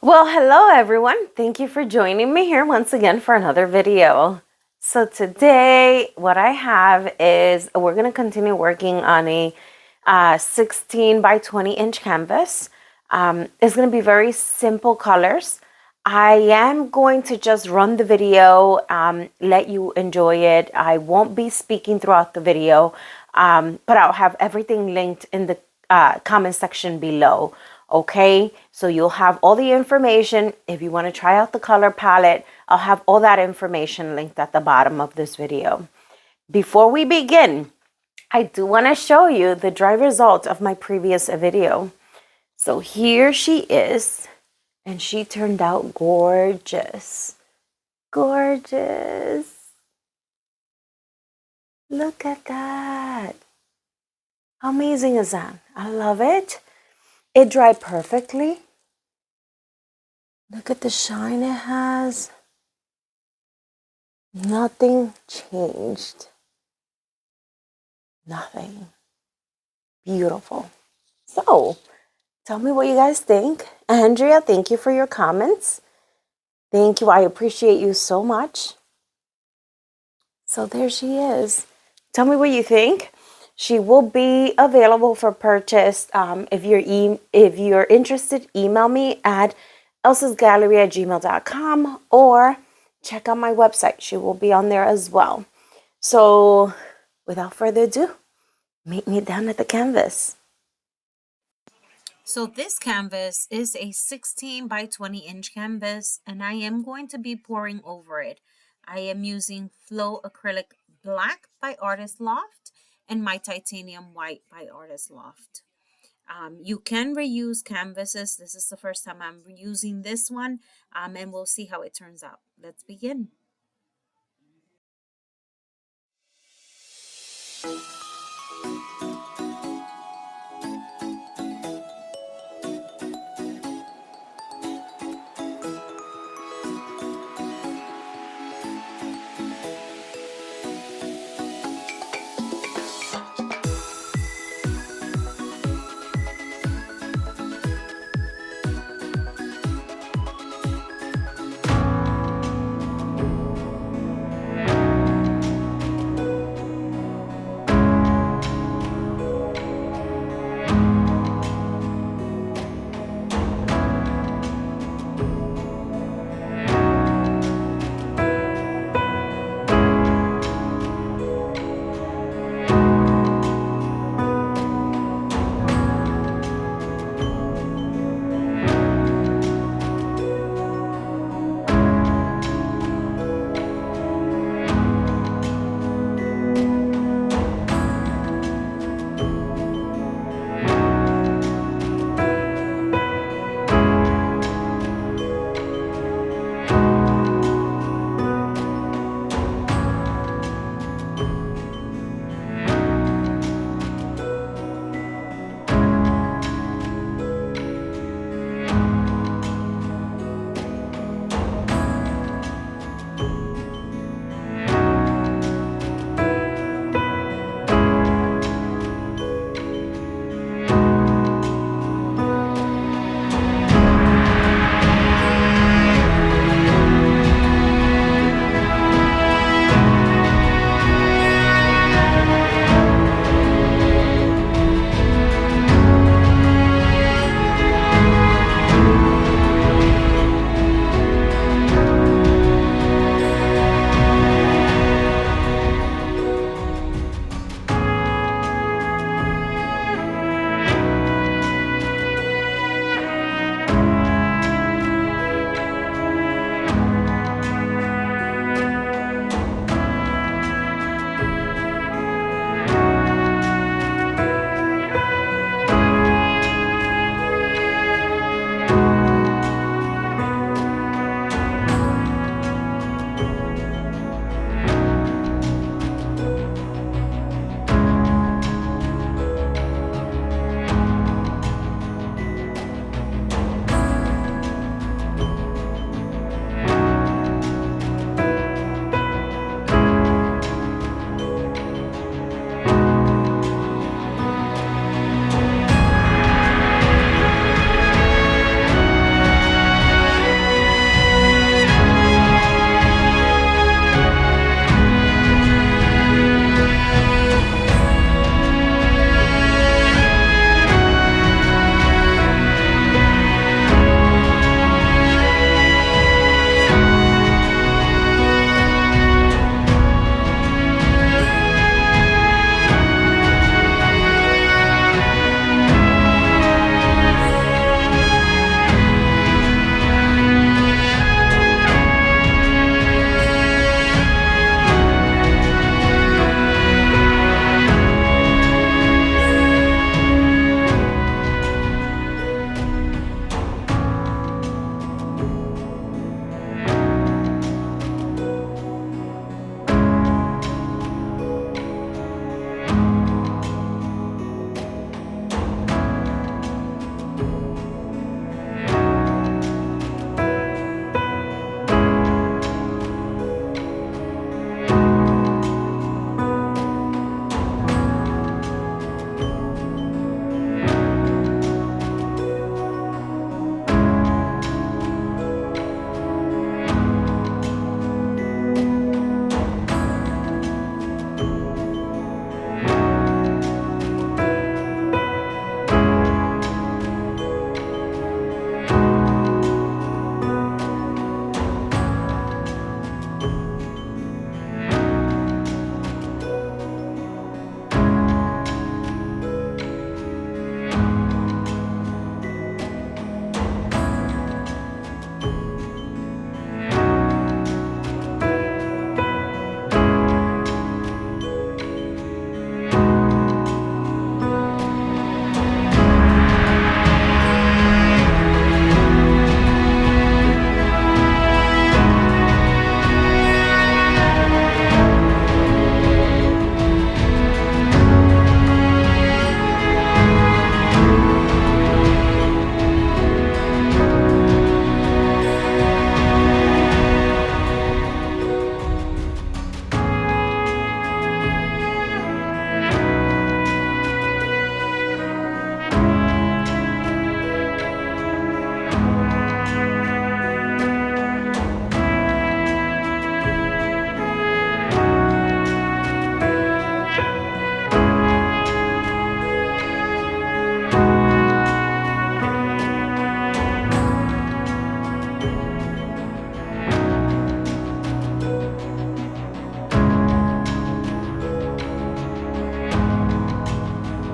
Well, hello everyone. Thank you for joining me here once again for another video. So today what I have is we're going to continue working on a 16 by 20 inch canvas. It's going to be very simple colors. I am going to just run the video, let you enjoy it. I won't be speaking throughout the video, but I'll have everything linked in the comment section below. Okay, so you'll have all the information. If you want to try out the color palette, I'll have all that information linked at the bottom of this video. Before we begin, I do want to show you the dry result of my previous video. So here she is, and she turned out gorgeous. Gorgeous. Look at that. How amazing is that? I love it. It dried perfectly. Look at the shine it has. Nothing changed. Nothing. Beautiful. So, tell me what you guys think. Andrea, thank you for your comments. Thank you. I appreciate you so much. So there she is. Tell me what you think. She will be available for purchase. If you're interested, email me at elsasgallery@gmail.com or check out my website. She will be on there as well. So without further ado, meet me down at the canvas. So this canvas is a 16 by 20 inch canvas, and I am going to be pouring over it. I am using Flow Acrylic Black by Artist Loft and my Titanium White by Artist Loft. You can reuse canvases. This is the first time I'm using this one, and we'll see how it turns out. Let's begin.